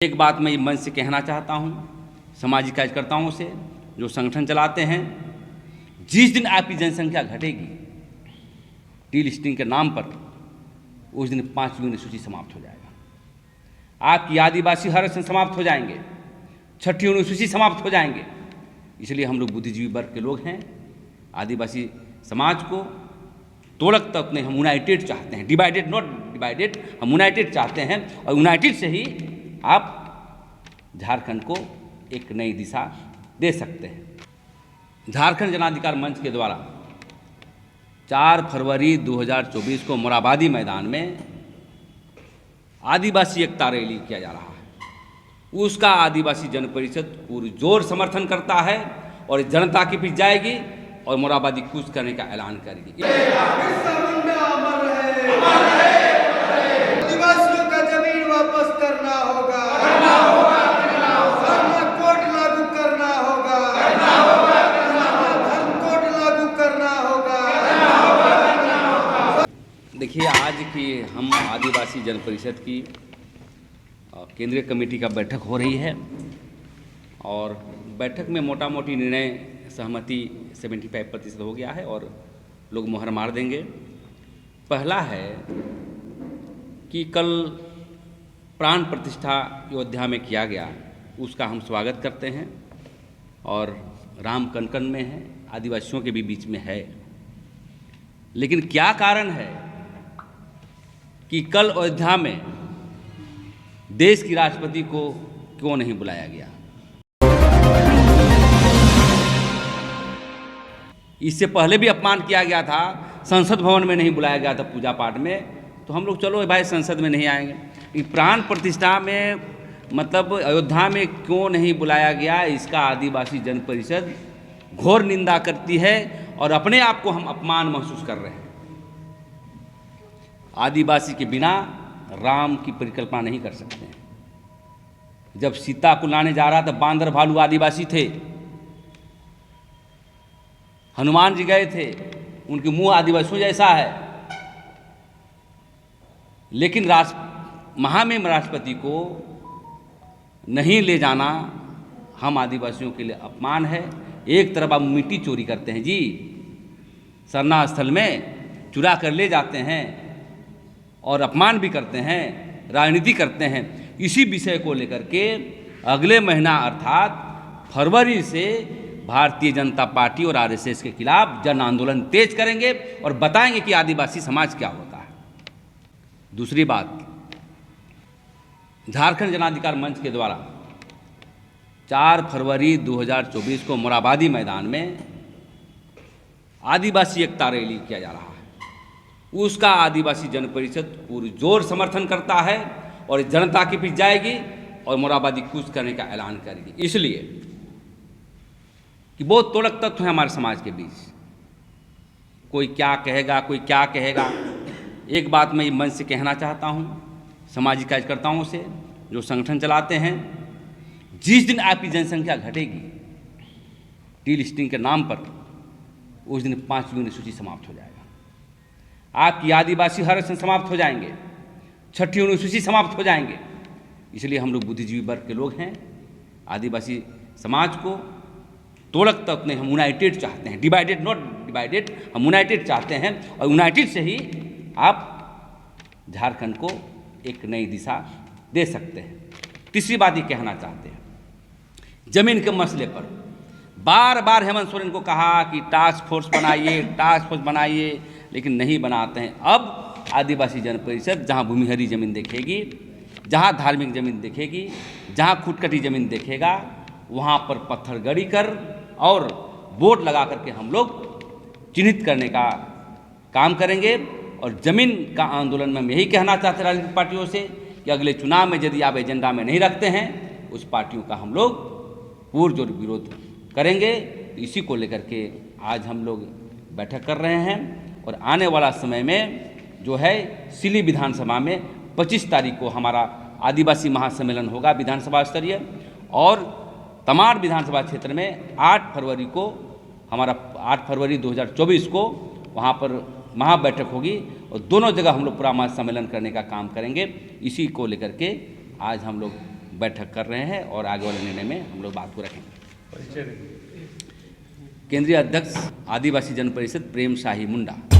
एक बात मैं मंच से कहना चाहता हूँ सामाजिक कार्यकर्ताओं से जो संगठन चलाते हैं, जिस दिन आपकी जनसंख्या घटेगी टी लिस्टिंग के नाम पर, उस दिन 5वीं अनुसूची समाप्त हो जाएगा। आपकी आदिवासी आरक्षण समाप्त हो जाएंगे, 6ठी अनुसूची समाप्त हो जाएंगे। इसलिए हम लोग बुद्धिजीवी वर्ग के लोग हैं, आदिवासी समाज को तोड़क तक नहीं, हम यूनाइटेड चाहते हैं, डिवाइडेड नॉट डिवाइडेड, हम यूनाइटेड चाहते हैं। और यूनाइटेड से ही आप झारखंड को एक नई दिशा दे सकते हैं। झारखंड जन अधिकार मंच के द्वारा 4 फरवरी 2024 को मोरहाबादी मैदान में आदिवासी एकता रैली किया जा रहा है। उसका आदिवासी जन परिषद पुरजोर समर्थन करता है और जनता के बीच जाएगी और मोरहाबादी कूच करने का ऐलान करेगी। आदिवासियों का जमीन वापस करना होगा, धर्म कोड लागू करना होगा, धर्म कोड लागू करना होगा। देखिए, आज की हम आदिवासी जन परिषद की केंद्रीय कमेटी का बैठक हो रही है और बैठक में मोटा मोटी निर्णय सहमति 75% हो गया है और लोग मुहर मार देंगे। पहला है कि कल प्राण प्रतिष्ठा अयोध्या में किया गया, उसका हम स्वागत करते हैं और राम कन में है, आदिवासियों के भी बीच में है। लेकिन क्या कारण है कि कल अयोध्या में देश की राष्ट्रपति को क्यों नहीं बुलाया गया? इससे पहले भी अपमान किया गया था, संसद भवन में नहीं बुलाया गया था पूजा पाठ में, तो हम लोग चलो भाई संसद में नहीं आएंगे। प्राण प्रतिष्ठा में मतलब अयोध्या में क्यों नहीं बुलाया गया, इसका आदिवासी जन परिषद घोर निंदा करती है और अपने आप को हम अपमान महसूस कर रहे हैं। आदिवासी के बिना राम की परिकल्पना नहीं कर सकते हैं। जब सीता को लाने जा रहा था, बांदर भालू आदिवासी थे, हनुमान जी गए थे, उनके मुंह आदिवासियों जैसा है। लेकिन महामहिम राष्ट्रपति को नहीं ले जाना हम आदिवासियों के लिए अपमान है। एक तरफ आप मिट्टी चोरी करते हैं जी, सरना स्थल में चुरा कर ले जाते हैं और अपमान भी करते हैं, राजनीति करते हैं। इसी विषय को लेकर के अगले महीना अर्थात फरवरी से भारतीय जनता पार्टी और आरएसएस के खिलाफ जन आंदोलन तेज करेंगे और बताएंगे कि आदिवासी समाज क्या होता है। दूसरी बात, झारखंड जन अधिकार मंच के द्वारा 4 फरवरी 2024 को मोरहाबादी मैदान में आदिवासी एकता रैली किया जा रहा है। उसका आदिवासी जन परिषद पुरजोर समर्थन करता है और जनता के बीच जाएगी और मोरहाबादी कूच करने का ऐलान करेगी। इसलिए कि बहुत तोड़क तत्व हैं हमारे समाज के बीच, कोई क्या कहेगा, कोई क्या कहेगा। एक बात मैं मंच से कहना चाहता हूँ सामाजिक कार्यकर्ताओं से जो संगठन चलाते हैं, जिस दिन आपकी जनसंख्या घटेगी टी लिस्टिंग के नाम पर, उस दिन 5वीं अनुसूची समाप्त हो जाएगा। आपकी आदिवासी आरक्षण समाप्त हो जाएंगे, 6ठी अनुसूची समाप्त हो जाएंगे। इसलिए हम लोग बुद्धिजीवी वर्ग के लोग हैं, आदिवासी समाज को तोड़क तक नहीं, हम यूनाइटेड चाहते हैं, डिवाइडेड नॉट डिवाइडेड, हम यूनाइटेड चाहते हैं। और यूनाइटेड से ही आप झारखंड को एक नई दिशा दे सकते हैं। तीसरी बात ये कहना चाहते हैं, जमीन के मसले पर बार बार हेमंत सोरेन को कहा कि टास्क फोर्स बनाइए, टास्क फोर्स बनाइए, लेकिन नहीं बनाते हैं। अब आदिवासी जन परिषद जहाँ भूमिहरी जमीन देखेगी, जहाँ धार्मिक जमीन देखेगी, जहाँ खुटकटी जमीन देखेगा, वहाँ पर पत्थर गड़ी कर और बोर्ड लगा करके हम लोग चिन्हित करने का काम करेंगे। और ज़मीन का आंदोलन में हम यही कहना चाहते हैं राजनीतिक पार्टियों से कि अगले चुनाव में यदि आप एजेंडा में नहीं रखते हैं, उस पार्टियों का हम लोग पुरजोर विरोध करेंगे। इसी को लेकर के आज हम लोग बैठक कर रहे हैं और आने वाला समय में जो है सिली विधानसभा में 25 तारीख को हमारा आदिवासी महासम्मेलन होगा विधानसभा स्तरीय, और तमाड़ विधानसभा क्षेत्र में 8 फरवरी को हमारा 8 फरवरी 2024 को वहाँ पर महाबैठक होगी और दोनों जगह हम लोग पूरा महासम्मेलन करने का काम करेंगे। इसी को लेकर के आज हम लोग बैठक कर रहे हैं और आगे वाले निर्णय में हम लोग बात को रखेंगे। परिचय देंगे। केंद्रीय अध्यक्ष आदिवासी जन परिषद प्रेम शाही मुंडा।